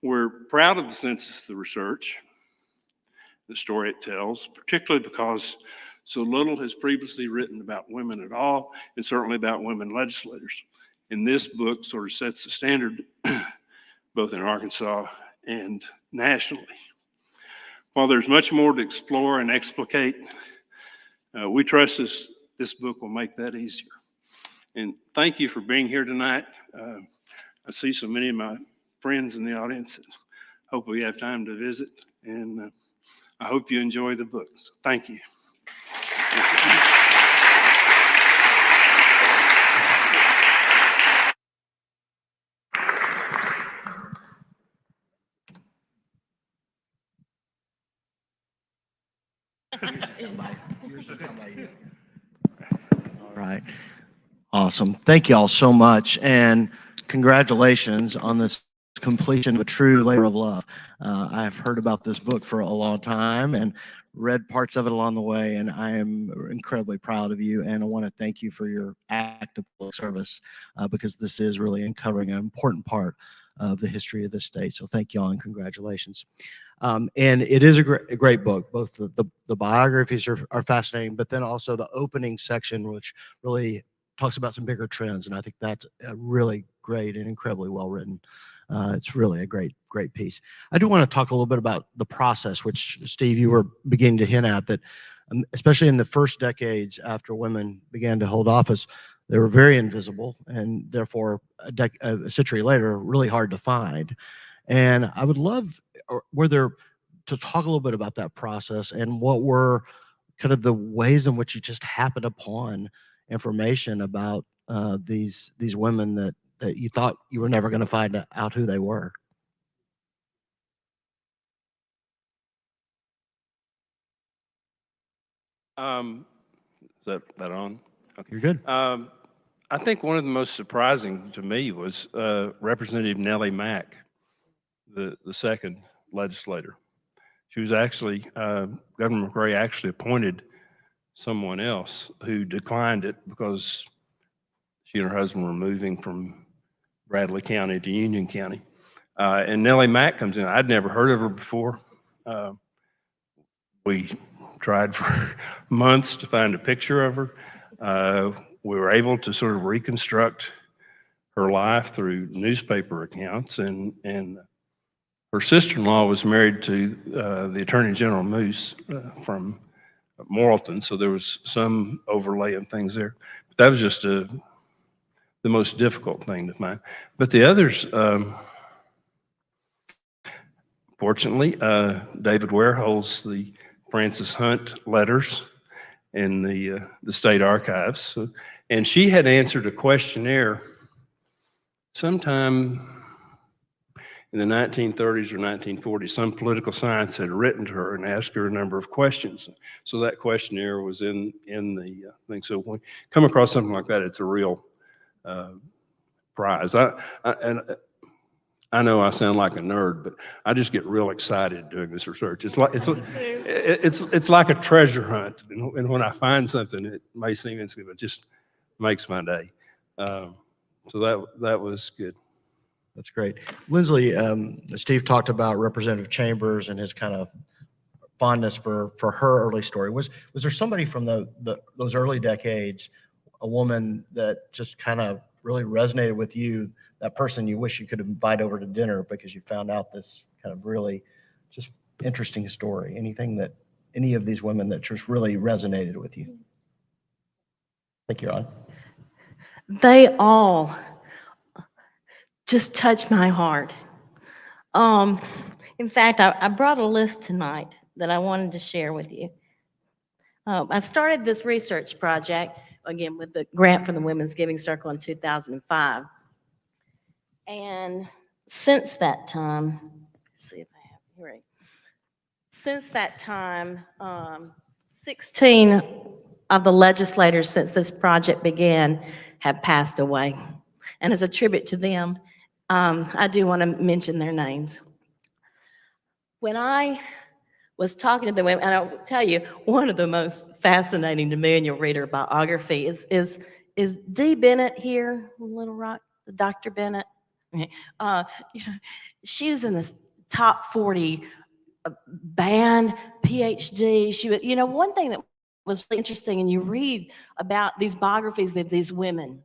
We're proud of the census of the research, the story it tells, particularly because so little has previously written about women at all, and certainly about women legislators. And this book sort of sets the standard both in Arkansas and nationally. While there's much more to explore and explicate, we trust this book will make that easier. And thank you for being here tonight. I see so many of my friends in the audience. Hope we have time to visit, and I hope you enjoy the book. So thank you. All right. Awesome. Thank you all so much. And congratulations on this completion of a true labor of love. I've heard about this book for a long time and read parts of it along the way, and I am incredibly proud of you. And I want to thank you for your act of public service because this is really uncovering an important part of the history of the state. So thank you all and congratulations. And it is a great book. Both the biographies are fascinating, but then also the opening section, which really talks about some bigger trends. And I think that's really great and incredibly well written. It's really a great piece. I do want to talk a little bit about the process, which Steve, you were beginning to hint at, that especially in the first decades after women began to hold office, they were very invisible and therefore a century later, really hard to find. And I would love, to talk a little bit about that process and what were kind of the ways in which you just happened upon information about these women that you thought you were never going to find out who they were. Is that on? Okay. You're good. I think one of the most surprising to me was Representative Nellie Mack, the second legislator. She was actually, Governor McRae actually appointed someone else who declined it because she and her husband were moving from Bradley County to Union County. And Nellie Mack comes in. I'd never heard of her before. We tried for months to find a picture of her. We were able to sort of reconstruct her life through newspaper accounts, and her sister-in-law was married to the Attorney General Moose from Morrilton, so there was some overlay and things there. But that was just the most difficult thing to find. But the others, fortunately, David Ware holds the Frances Hunt letters in the state archives, and she had answered a questionnaire sometime in the 1930s or 1940s. Some political science had written to her and asked her a number of questions. So that questionnaire was in the thing. So when you come across something like that, it's a real prize. I know I sound like a nerd, but I just get real excited doing this research. It's like a treasure hunt, and when I find something, it may seem insignificant, but it just makes my day. So that was good. That's great. Lindsley, Steve talked about Representative Chambers and his kind of fondness for her early story. Was there somebody from those early decades, a woman that just kind of really resonated with you, that person you wish you could invite over to dinner because you found out this kind of really just interesting story? Any of these women that just really resonated with you? Thank you, Ron. They all just touch my heart. Um, in fact, I brought a list tonight that I wanted to share with you. I started this research project, again, with the grant from the Women's Giving Circle in 2005. And since that time, let's see if I have it right. Since that time, 16 of the legislators since this project began have passed away. And as a tribute to them, I do want to mention their names. When I was talking to the women, and I'll tell you, one of the most fascinating to me, and you'll read her biography, is Dee Bennett here in Little Rock, Dr. Bennett. Okay. You know, she was in this top 40 band, PhD. She was, you know, one thing that was really interesting, and you read about these biographies of these women,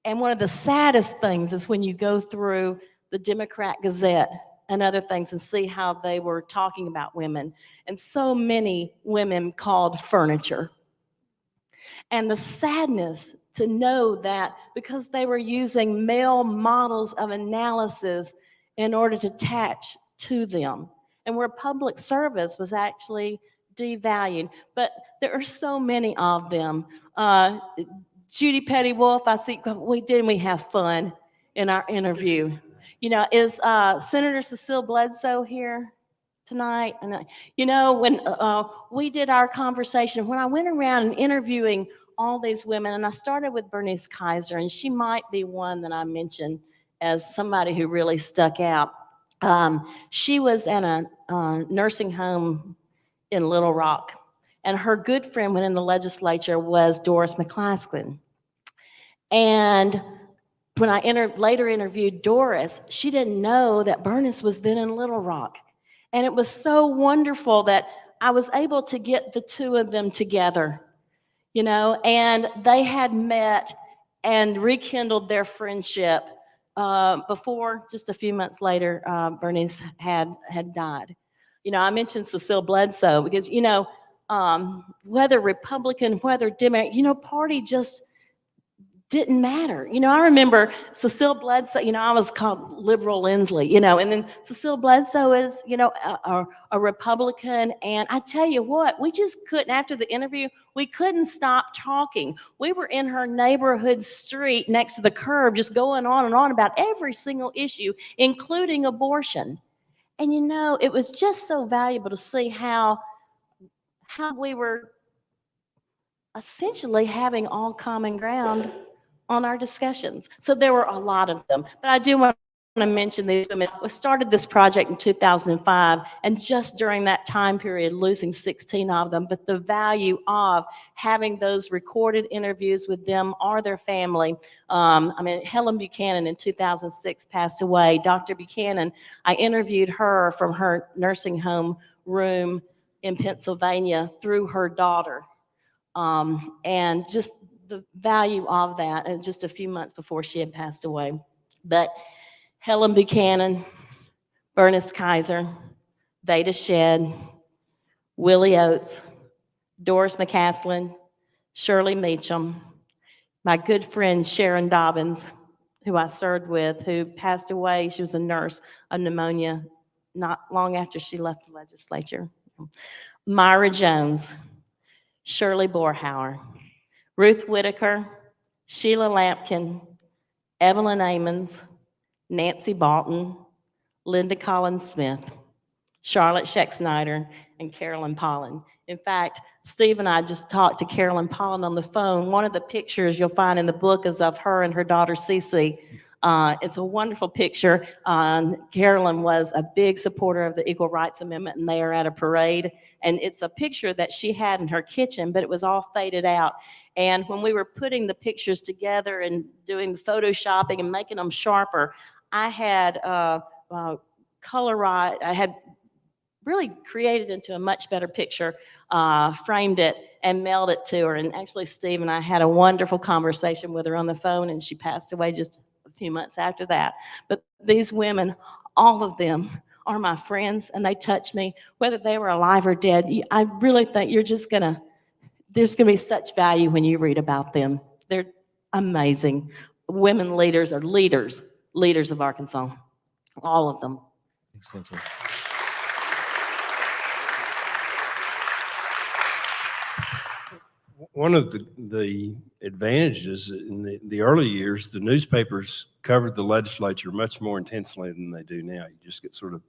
and one of the saddest things is when you go through the Democrat Gazette and other things and see how they were talking about women. And so many women called furniture. And the sadness to know that because they were using male models of analysis in order to attach to them, and where public service was actually devalued. But there are so many of them. Judy Petty Wolf, I see, we have fun in our interview. You know, is Senator Cecile Bledsoe here tonight? And you know, when we did our conversation, when I went around and interviewing all these women, and I started with Bernice Kaiser, and she might be one that I mentioned as somebody who really stuck out. She was in a nursing home in Little Rock, and her good friend within the legislature was Doris McClaskey. And when I later interviewed Doris, she didn't know that Bernice was then in Little Rock. And it was so wonderful that I was able to get the two of them together, you know, and they had met and rekindled their friendship before, just a few months later, Bernice had died. You know, I mentioned Cecile Bledsoe because, you know, whether Republican, whether Democrat, you know, party just didn't matter. You know, I remember Cecile Bledsoe, you know, I was called liberal Lindsley, you know, and then Cecile Bledsoe is, you know, a Republican. And I tell you what, we just couldn't, after the interview, we couldn't stop talking. We were in her neighborhood street next to the curb, just going on and on about every single issue, including abortion. And, you know, it was just so valuable to see how we were essentially having all common ground on our discussions. So there were a lot of them, but I do want to mention these women. We started this project in 2005, and just during that time period, losing 16 of them, but the value of having those recorded interviews with them or their family. I mean, Helen Buchanan in 2006 passed away. Dr. Buchanan, I interviewed her from her nursing home room in Pennsylvania through her daughter. And just the value of that, and just a few months before she had passed away. But Helen Buchanan, Bernice Kaiser, Veda Shedd, Willie Oates, Doris McCaslin, Shirley Meacham, my good friend Sharon Dobbins, who I served with, who passed away. She was a nurse of pneumonia not long after she left the legislature. Myra Jones, Shirley Borhauer, Ruth Whitaker, Sheila Lampkin, Evelyn Amons, Nancy Balton, Linda Collins Smith, Charlotte Scheck-Snyder, and Carolyn Pollen. In fact, Steve and I just talked to Carolyn Pollen on the phone. One of the pictures you'll find in the book is of her and her daughter Cece. It's a wonderful picture. Carolyn was a big supporter of the Equal Rights Amendment, and they are at a parade. And it's a picture that she had in her kitchen, but it was all faded out. And when we were putting the pictures together and doing the photoshopping and making them sharper, I had colorized, I had really created into a much better picture, framed it and mailed it to her. And actually, Steve and I had a wonderful conversation with her on the phone, and she passed away just a few months after that. But these women, all of them, are my friends, and they touch me, whether they were alive or dead. I really think there's going to be such value when you read about them. They're amazing. Women leaders are leaders of Arkansas, all of them. Excellent. One of the advantages in the early years, the newspapers covered the legislature much more intensely than they do now. You just get sort of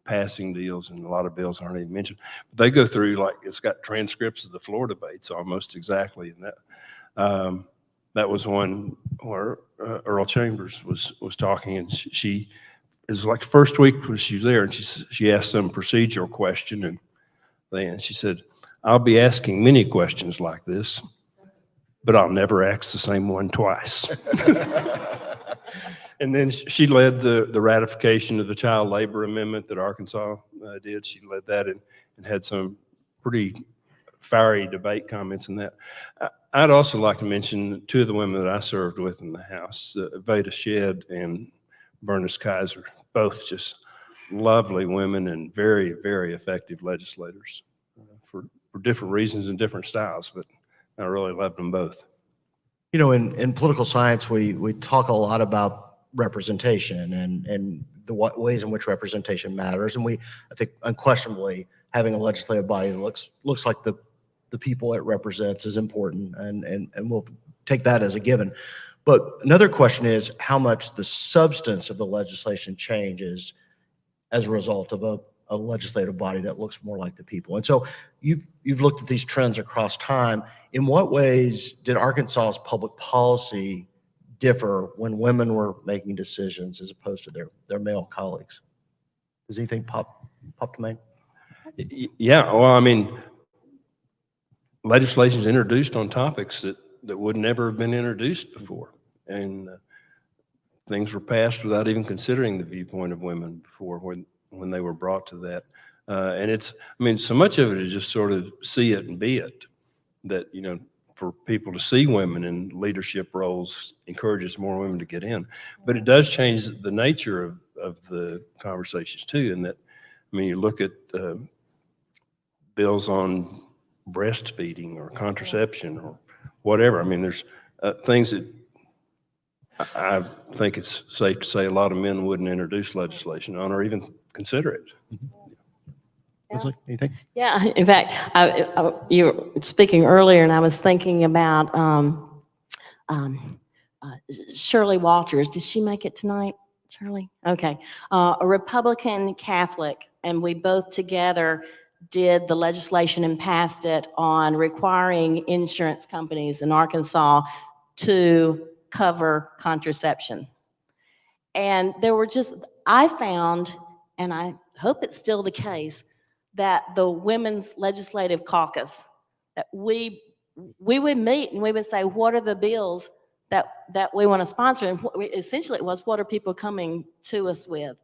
passing deals, and a lot of bills aren't even mentioned. But they go through, like, it's got transcripts of the floor debates almost exactly. And that was one where Earl Chambers was talking, and she it was like the first week when she was there, and she asked some procedural question, and then she said, "I'll be asking many questions like this, but I'll never ask the same one twice." And then she led the ratification of the child labor amendment that Arkansas did. She led that and had some pretty fiery debate comments in that. I'd also like to mention two of the women that I served with in the House, Veda Shedd and Bernice Kaiser, both just lovely women and very, very effective legislators for different reasons and different styles, but I really loved them both. You know, in political science, we talk a lot about representation and the ways in which representation matters. And I think unquestionably, having a legislative body that looks like the people it represents is important, and we'll take that as a given. But another question is how much the substance of the legislation changes as a result of a legislative body that looks more like the people. And so you've looked at these trends across time. In what ways did Arkansas's public policy differ when women were making decisions as opposed to their male colleagues? Does anything pop to mind? Yeah, well, I mean, legislation's introduced on topics that would never have been introduced before, and things were passed without even considering the viewpoint of women before when they were brought to that. And I mean, so much of it is just sort of see it and be it, that, you know, for people to see women in leadership roles encourages more women to get in. But it does change the nature of the conversations too, in that, I mean, you look at bills on breastfeeding or contraception or whatever. I mean, there's things that I think it's safe to say a lot of men wouldn't introduce legislation on or even consider it. Lindsley, anything? Yeah, in fact, you were speaking earlier, and I was thinking about Shirley Walters. Did she make it tonight, Shirley? Okay. A Republican Catholic, and we both together did the legislation and passed it on requiring insurance companies in Arkansas to cover contraception. And there were I found, and I hope it's still the case, that the Women's Legislative Caucus, that we would meet and we would say, what are the bills that we want to sponsor? And essentially it was, what are people coming to us with?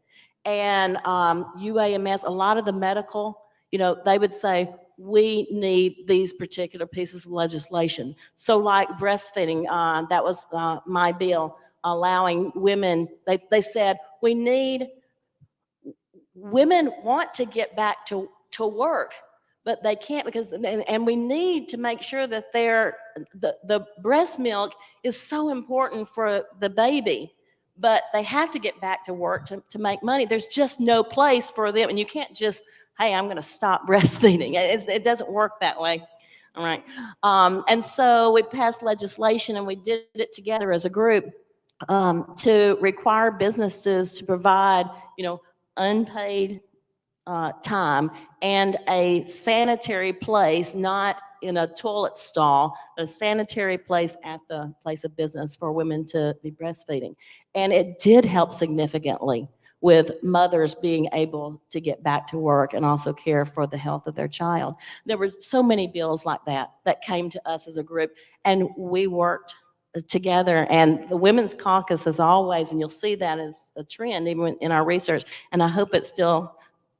And UAMS, a lot of the medical, you know, they would say, we need these particular pieces of legislation. So like breastfeeding, that was my bill, allowing women, they said, women want to get back to work, but they can't because, and we need to make sure that the breast milk is so important for the baby, but they have to get back to work to make money. There's just no place for them, and you can't just, hey, I'm going to stop breastfeeding. It doesn't work that way. All right. And so we passed legislation, and we did it together as a group to require businesses to provide, you know, unpaid time and a sanitary place, not in a toilet stall, but a sanitary place at the place of business for women to be breastfeeding. And it did help significantly with mothers being able to get back to work and also care for the health of their child. There were so many bills like that came to us as a group, and we worked together. And the Women's Caucus, as always, and you'll see that as a trend even in our research, and I hope it's still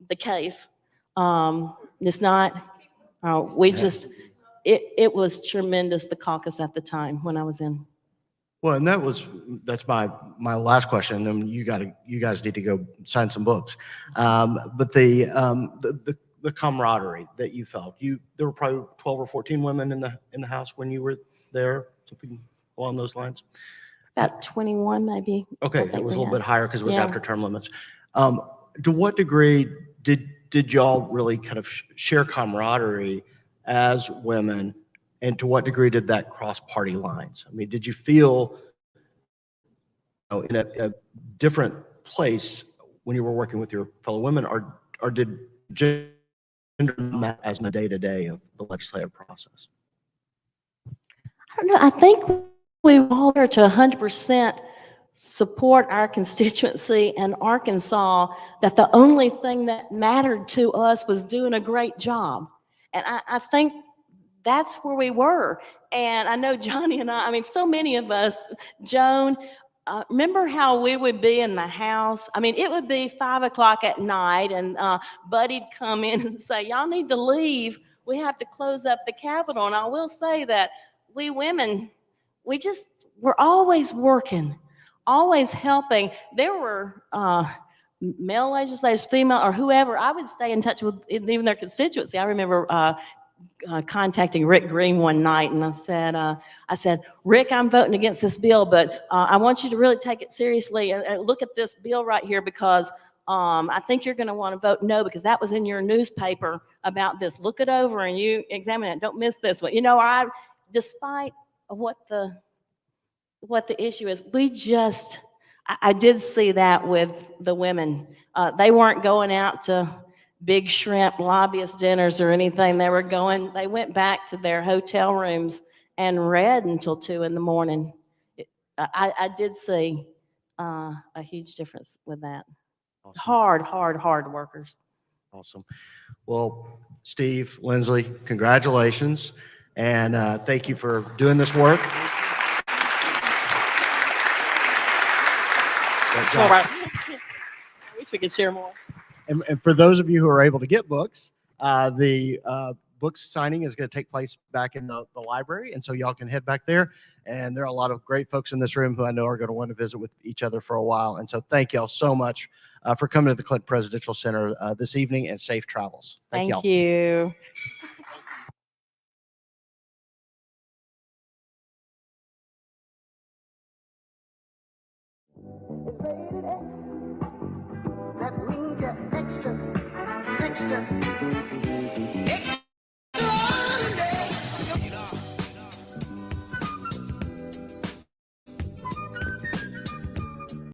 the case. It's not, it was tremendous, the caucus at the time when I was in. Well, and that's my last question. And then you guys need to go sign some books. But the camaraderie that you felt, there were probably 12 or 14 women in the house when you were there, something along those lines? About 21, maybe. Okay, I it think was a we little bit higher because it was Yeah. after term limits. To what degree did y'all really kind of share camaraderie as women, and to what degree did that cross party lines? I mean, did you feel, in a different place when you were working with your fellow women, or did gender matter as the day to day of the legislative process? I don't know. I think we were all there to 100% support our constituency in Arkansas, that the only thing that mattered to us was doing a great job. And I think that's where we were. And I know Johnny and I mean, so many of us, Joan, remember how we would be in the house? I mean, it would be 5 o'clock at night, and Buddy'd come in and say, y'all need to leave. We have to close up the Capitol. And I will say that we women, we're always working, always helping. There were male legislators, female, or whoever. I would stay in touch with even their constituency. I remember contacting Rick Green one night, and I said, Rick, I'm voting against this bill, but I want you to really take it seriously and look at this bill right here, because I think you're going to want to vote no, because that was in your newspaper about this. Look it over and you examine it. Don't miss this one. Despite what the issue is, I did see that with the women. They weren't going out to big shrimp lobbyist dinners or anything. They went back to their hotel rooms and read until 2 a.m. I did see a huge difference with that. Awesome. Hard workers. Awesome. Well, Steve, Lindsley, congratulations. And thank you for doing this work. All right. I wish we could share more. And for those of you who are able to get books, the books signing is going to take place back in the library. And so y'all can head back there. And there are a lot of great folks in this room who I know are going to want to visit with each other for a while. And so thank y'all so much for coming to the Clinton Presidential Center this evening, and safe travels. Thank y'all. you. That means you're extra.